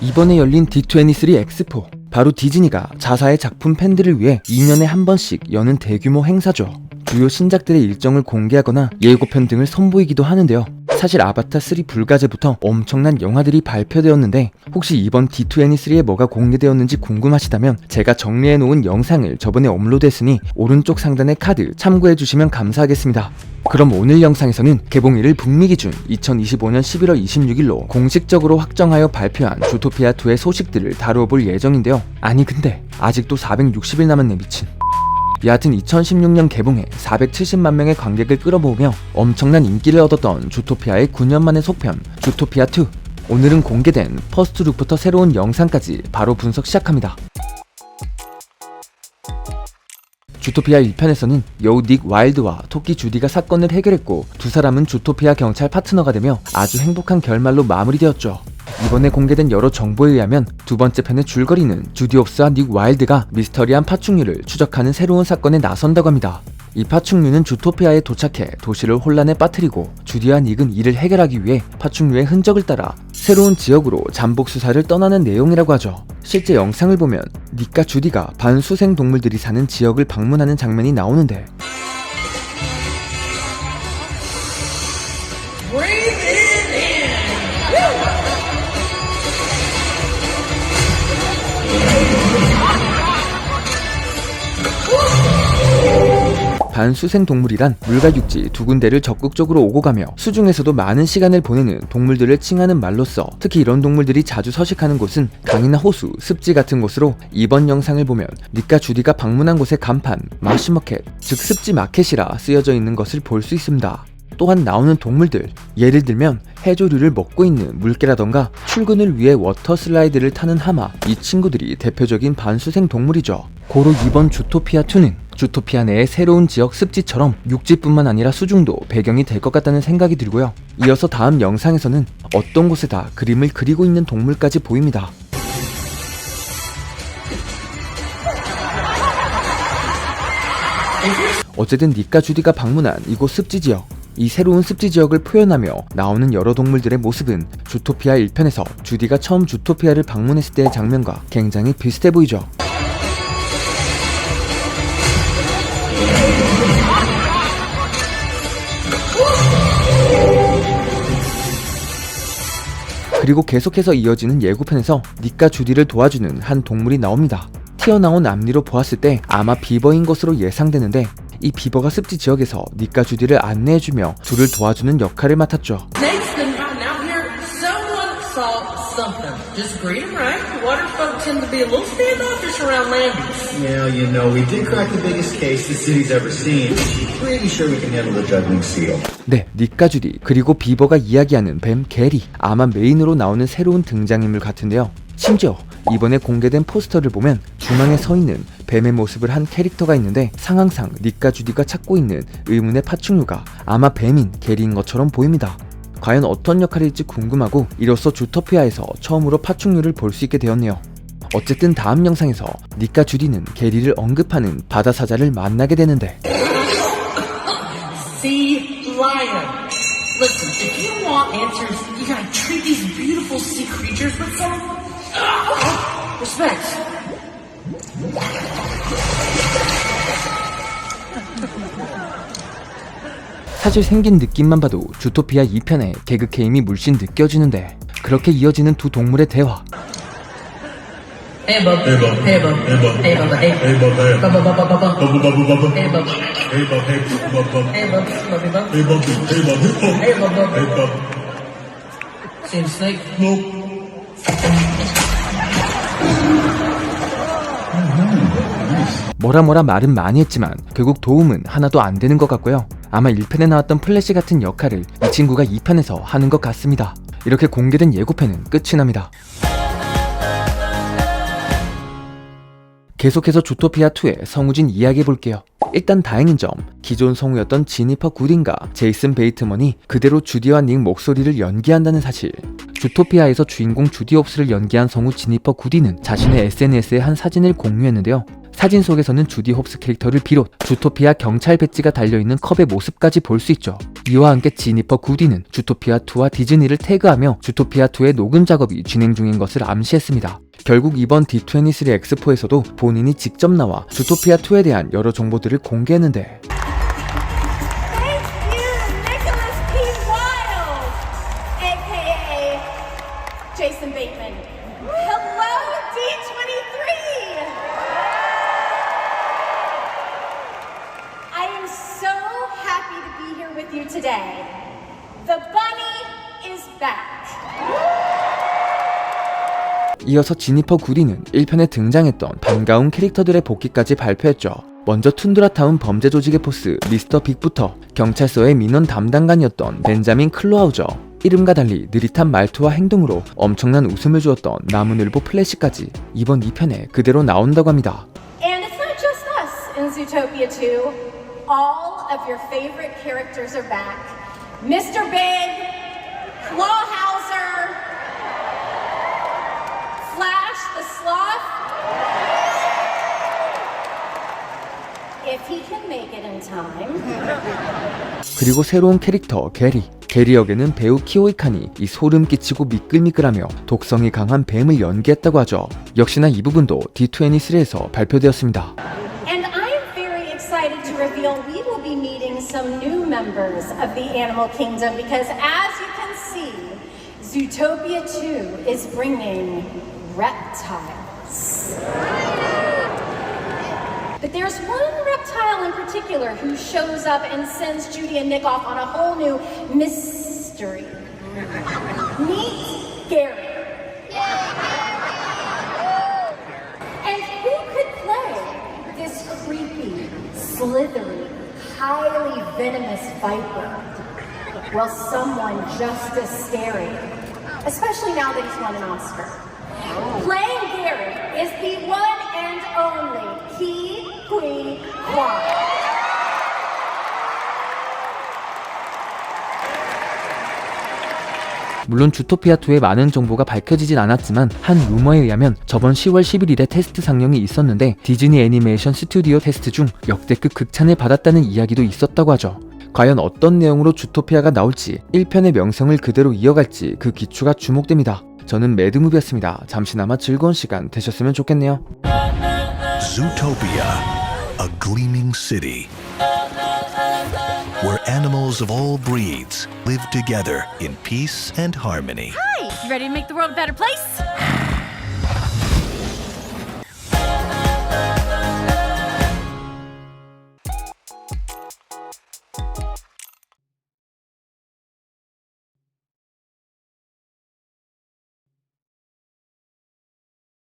이번에 열린 D23 엑스포, 바로 디즈니가 자사의 작품 팬들을 위해 2년에 한 번씩 여는 대규모 행사죠. 주요 신작들의 일정을 공개하거나 예고편 등을 선보이기도 하는데요. 사실 아바타 3 불가제부터 엄청난 영화들이 발표되었는데 혹시 이번 D23에 뭐가 공개되었는지 궁금하시다면 제가 정리해놓은 영상을 저번에 업로드했으니 오른쪽 상단의 카드 참고해주시면 감사하겠습니다. 그럼 오늘 영상에서는 개봉일을 북미 기준 2025년 11월 26일로 공식적으로 확정하여 발표한 주토피아2의 소식들을 다루어 볼 예정인데요. 아니 근데 아직도 460일 남았네 미친. 여하튼 2016년 개봉해 470만 명의 관객을 끌어모으며 엄청난 인기를 얻었던 주토피아의 9년 만의 속편 주토피아2. 오늘은 공개된 퍼스트룩부터 새로운 영상까지 바로 분석 시작합니다. 주토피아 1편에서는 여우 닉 와일드와 토끼 주디가 사건을 해결했고 두 사람은 주토피아 경찰 파트너가 되며 아주 행복한 결말로 마무리되었죠. 이번에 공개된 여러 정보에 의하면 두 번째 편의 줄거리는 주디 옵스와 닉 와일드가 미스터리한 파충류를 추적하는 새로운 사건에 나선다고 합니다. 이 파충류는 주토피아에 도착해 도시를 혼란에 빠뜨리고 주디와 닉은 이를 해결하기 위해 파충류의 흔적을 따라 새로운 지역으로 잠복 수사를 떠나는 내용이라고 하죠. 실제 영상을 보면 닉과 주디가 반수생 동물들이 사는 지역을 방문하는 장면이 나오는데 반수생 동물이란 물과 육지 두 군데를 적극적으로 오고 가며 수중에서도 많은 시간을 보내는 동물들을 칭하는 말로써 특히 이런 동물들이 자주 서식하는 곳은 강이나 호수, 습지 같은 곳으로 이번 영상을 보면 닉과 주디가 방문한 곳의 간판 마시머켓, 즉 습지 마켓이라 쓰여져 있는 것을 볼 수 있습니다. 또한 나오는 동물들, 예를 들면 해조류를 먹고 있는 물개라던가 출근을 위해 워터 슬라이드를 타는 하마, 이 친구들이 대표적인 반수생 동물이죠. 고로 이번 주토피아2는 주토피아 내의 새로운 지역 습지처럼 육지뿐만 아니라 수중도 배경이 될 것 같다는 생각이 들고요. 이어서 다음 영상에서는 어떤 곳에다 그림을 그리고 있는 동물까지 보입니다. 어쨌든 닉과 주디가 방문한 이곳 습지 지역, 이 새로운 습지 지역을 표현하며 나오는 여러 동물들의 모습은 주토피아 1편에서 주디가 처음 주토피아를 방문했을 때의 장면과 굉장히 비슷해 보이죠. 그리고 계속해서 이어지는 예고편에서 닉과 주디를 도와주는 한 동물이 나옵니다. 튀어나온 앞니로 보았을 때 아마 비버인 것으로 예상되는데 이 비버가 습지 지역에서 닉과 주디를 안내해주며 둘을 도와주는 역할을 맡았죠. 네, 닉과 주디 그리고 비버가 이야기하는 뱀 게리, 아마 메인으로 나오는 새로운 등장인물 같은데요. 심지어 이번에 공개된 포스터를 보면 중앙에 서 있는 뱀의 모습을 한 캐릭터가 있는데 상황상 닉과 주디가 찾고 있는 의문의 파충류가 아마 뱀인 게리인 것처럼 보입니다. 과연 어떤 역할일지 궁금하고 이로써 주토피아에서 처음으로 파충류를 볼 수 있게 되었네요. 어쨌든 다음 영상에서 닉과 주디는 게리를 언급하는 바다 사자를 만나게 되는데 Sea lion. Listen, if you want answers, you gotta treat these beautiful sea creatures with some respect. 사실 생긴 느낌만 봐도 주토피아 2편의 개그케임이 물씬 느껴지는데 그렇게 이어지는 두 동물의 대화. Hey bub, hey bub, hey bub, hey bub, hey bub, hey bub, hey bub, bub bub bub, hey bub, hey bub, hey bub, hey bub, hey bub, hey bub, hey bub, hey bub. Seen a snake? Nope. 뭐라 말은 많이 했지만 결국 도움은 하나도 안 되는 것 같고요. 아마 1편에 나왔던 플래시 같은 역할을 이 친구가 2편에서 하는 것 같습니다. 이렇게 공개된 예고편은 끝이 납니다. 계속해서 주토피아2의 성우진 이야기해볼게요. 일단 다행인 점, 기존 성우였던 지니퍼 구딘과 제이슨 베이트먼이 그대로 주디와 닉 목소리를 연기한다는 사실. 주토피아에서 주인공 주디 옵스를 연기한 성우 지니퍼 구딘은 자신의 SNS에 한 사진을 공유했는데요. 사진 속에서는 주디 홉스 캐릭터를 비롯 주토피아 경찰 배지가 달려있는 컵의 모습까지 볼 수 있죠. 이와 함께 지니퍼 구디는 주토피아2와 디즈니를 태그하며 주토피아2의 녹음 작업이 진행 중인 것을 암시했습니다. 결국 이번 D23 엑스포에서도 본인이 직접 나와 주토피아2에 대한 여러 정보들을 공개했는데 Thank you, Nicholas P. Wild, aka Jason Bateman. Hello, D23. I am so happy to be here with you today. The bunny is back. 이어서 지니퍼 구디는 1편에 등장했던 반가운 캐릭터들의 복귀까지 발표했죠. 먼저 툰드라타운 범죄 조직의 보스 미스터 빅부터 경찰서의 민원 담당관이었던 벤자민 클로아우저, 이름과 달리 느릿한 말투와 행동으로 엄청난 웃음을 주었던 나무늘보 플래시까지 이번 2편에 그대로 나온다고 합니다. And it's not just us in Zootopia 2. All of your favorite characters are back. Mr. Big, Clawhauser, Flash the Sloth. If he can make it in time. 그리고 새로운 캐릭터 게리 역에는 배우 키오이칸이 이 소름 끼치고 미끌미끌하며 독성이 강한 뱀을 연기했다고 하죠. 역시나 이 부분도 D23에서 발표되었습니다. And I'm very excited to reveal we will be meeting some new members of the animal kingdom because as you can see, Zootopia 2 is bringing reptiles. But there's one reptile in particular who shows up and sends Judy and Nick off on a whole new mystery. Meet Gary. And who could play this creepy, slithery, highly venomous viper? Well, someone just as scary, especially now that he's won an Oscar. Playing Gary is the one and only Ki Hui Kwan. 물론 주토피아2의 많은 정보가 밝혀지진 않았지만 한 루머에 의하면 저번 10월 11일에 테스트 상영이 있었는데 디즈니 애니메이션 스튜디오 테스트 중 역대급 극찬을 받았다는 이야기도 있었다고 하죠. 과연 어떤 내용으로 주토피아가 나올지 1편의 명성을 그대로 이어갈지 그 기추가 주목됩니다. 저는 매드무비였습니다. 잠시나마 즐거운 시간 되셨으면 좋겠네요. Zootopia, a gleaming city where animals of all breeds live together in peace and harmony. Hi! You ready to make the world a better place?